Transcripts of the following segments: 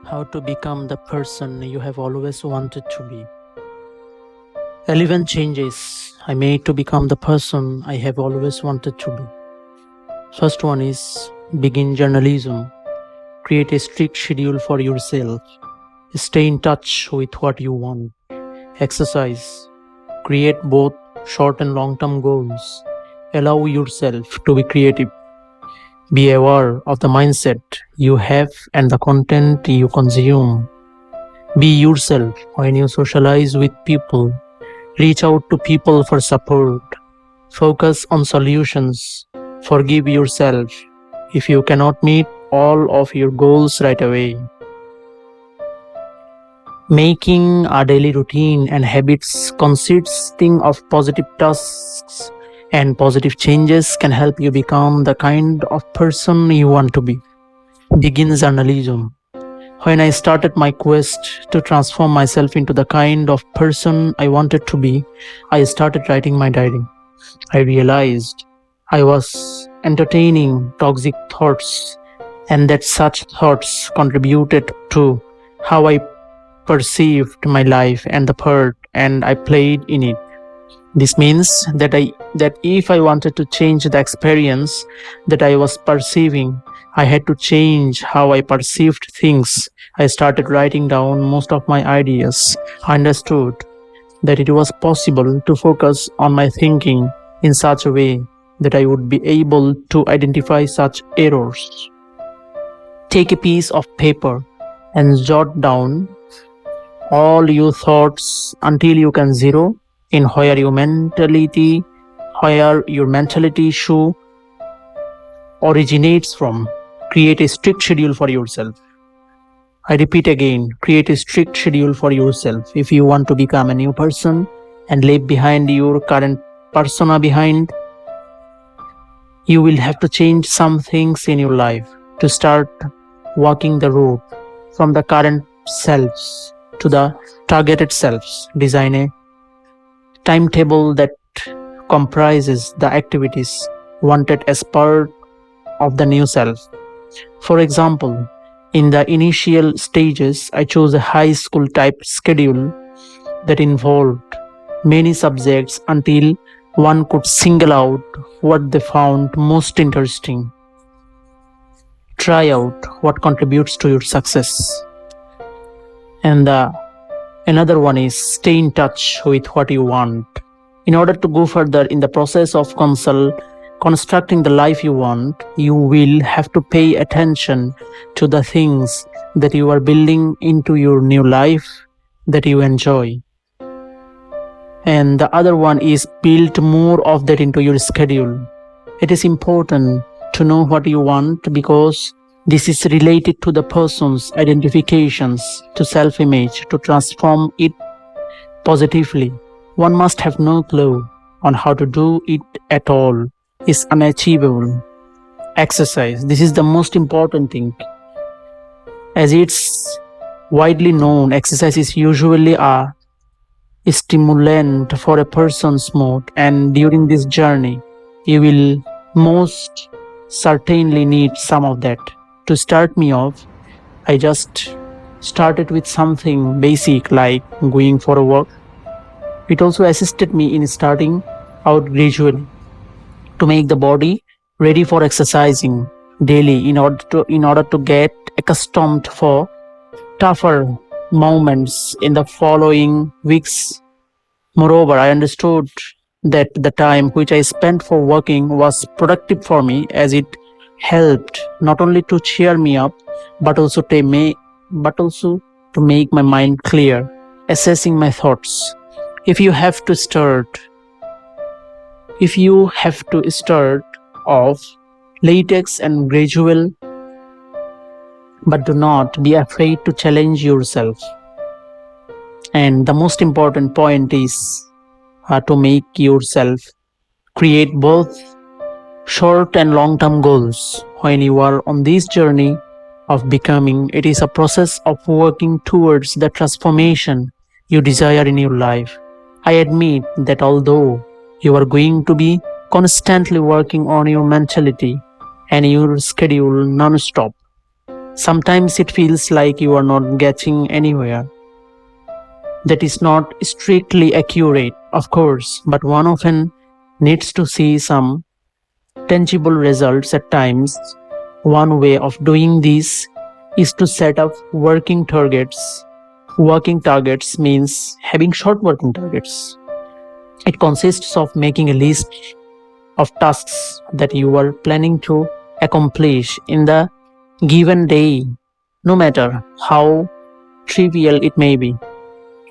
How to become the person you have always wanted to be. 11 changes I made to become the person I have always wanted to be. First one is begin journalism. Create a strict schedule for yourself. Stay in touch with what you want. Exercise. Create both short and long term goals. Allow yourself to be creative. Be aware of the mindset you have and the content you consume. Be yourself when you socialize with people. Reach out to people for support. Focus on solutions. Forgive yourself if you cannot meet all of your goals right away. Making a daily routine and habits consisting of positive tasks and positive changes can help you become the kind of person you want to be. Begin journalism. When I started my quest to transform myself into the kind of person I wanted to be, I started writing my diary. I realized I was entertaining toxic thoughts and that such thoughts contributed to how I perceived my life and the part and I played in it. This means that if I wanted to change the experience that I was perceiving, I had to change how I perceived things. I started writing down most of my ideas. I understood that it was possible to focus on my thinking in such a way that I would be able to identify such errors. Take a piece of paper and jot down all your thoughts until you can zero in where your mentality issue originates from. Create a strict schedule for yourself. I repeat again, create a strict schedule for yourself. If you want to become a new person and leave behind your current persona behind, you will have to change some things in your life to start walking the road from the current selves to the targeted selves. Design a timetable that comprises the activities wanted as part of the new self. For example, in the initial stages, I chose a high school type schedule that involved many subjects until one could single out what they found most interesting. Try out what contributes to your success. And another one is stay in touch with what you want. In order to go further in the process of constructing the life you want, you will have to pay attention to the things that you are building into your new life that you enjoy. And the other one is build more of that into your schedule. It is important to know what you want because this is related to the person's identifications, to self-image, to transform it positively. One must have no clue on how to do it at all. It's unachievable. Exercise. This is the most important thing. As it's widely known, exercise is usually a stimulant for a person's mood, and during this journey, you will most certainly need some of that. To start me off, I just started with something basic like going for a walk. It also assisted me in starting out gradually to make the body ready for exercising daily in order to get accustomed for tougher moments in the following weeks. Moreover, I understood that the time which I spent for working was productive for me, as it helped not only to cheer me up but also to make my mind clear, assessing my thoughts. If you have to start off latex and gradual, but do not be afraid to challenge yourself. And the most important point is to make yourself create both short and long-term goals. When you are on this journey of becoming, it is a process of working towards the transformation you desire in your life. I admit that although you are going to be constantly working on your mentality and your schedule non-stop, Sometimes it feels like you are not getting anywhere. That is not strictly accurate, of course, but one often needs to see some tangible results at times. One way of doing this is to set up working targets. Working targets means having short working targets. It consists of making a list of tasks that you are planning to accomplish in the given day, no matter how trivial it may be.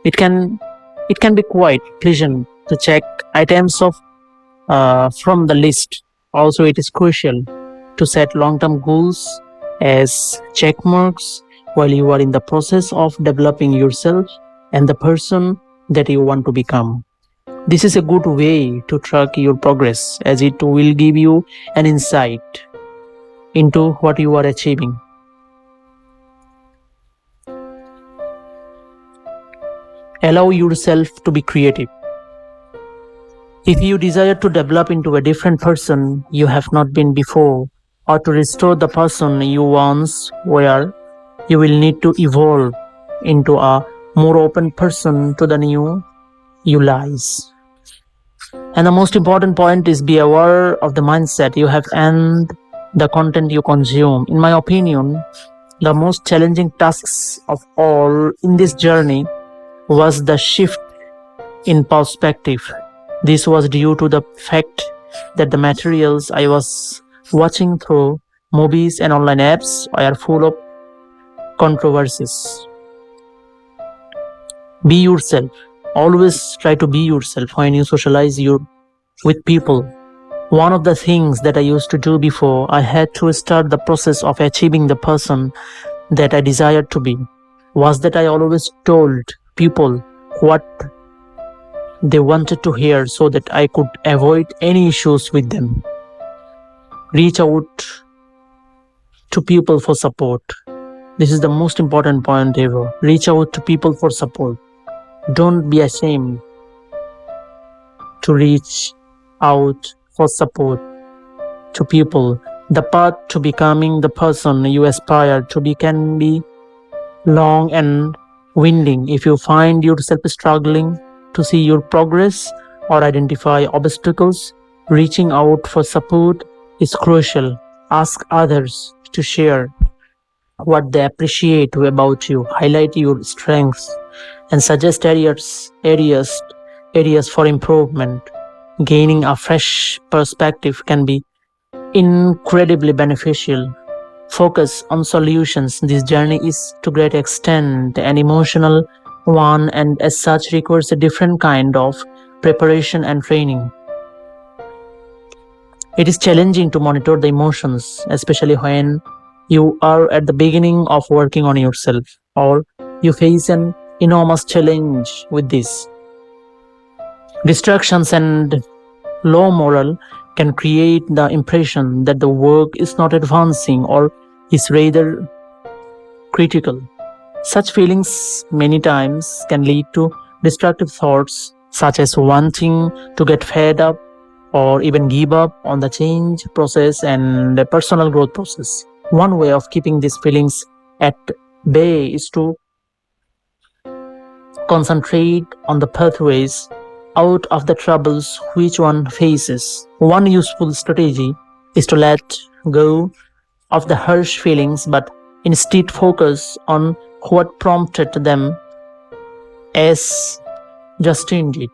It can be quite pleasant to check items of from the list. Also, it is crucial to set long-term goals as check marks while you are in the process of developing yourself and the person that you want to become. This is a good way to track your progress as it will give you an insight into what you are achieving. Allow yourself to be creative. If you desire to develop into a different person you have not been before, or to restore the person you once were, you will need to evolve into a more open person to the new you lies. And the most important point is be aware of the mindset you have and the content you consume. In my opinion, the most challenging tasks of all in this journey was the shift in perspective. This was due to the fact that the materials I was watching through movies and online apps are full of controversies. Be yourself. Always try to be yourself when you socialize with people. One of the things that I used to do before I had to start the process of achieving the person that I desired to be was that I always told people what they wanted to hear so that I could avoid any issues with them. Reach out to people for support. This is the most important point ever. Reach out to people for support. Don't be ashamed to reach out for support to people. The path to becoming the person you aspire to be can be long and winding. If you find yourself struggling to see your progress or identify obstacles, reaching out for support is crucial. Ask others to share what they appreciate about you, highlight your strengths, and suggest areas for improvement. Gaining a fresh perspective can be incredibly beneficial. Focus on solutions. This journey is to great extent an emotional one and as such requires a different kind of preparation and training. It is challenging to monitor the emotions, especially when you are at the beginning of working on yourself or you face an enormous challenge with this. Distractions and low morale can create the impression that the work is not advancing or is rather critical. Such feelings many times can lead to destructive thoughts such as wanting to get fed up or even give up on the change process and the personal growth process. One way of keeping these feelings at bay is to concentrate on the pathways out of the troubles which one faces. One useful strategy is to let go of the harsh feelings but instead focus on what prompted them, as Justin did.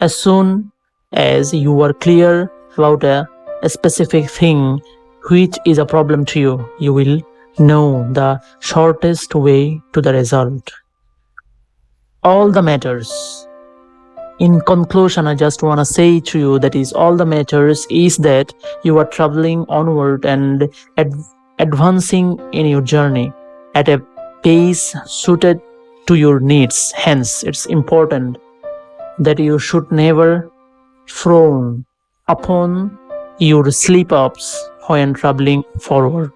As soon as you are clear about a specific thing which is a problem to you, you will know the shortest way to the result. All the matters. In conclusion, I just want to say to you that is all the matters is that you are traveling onward and advancing in your journey at a pace suited to your needs. Hence, it's important that you should never frown upon your slip-ups when traveling forward.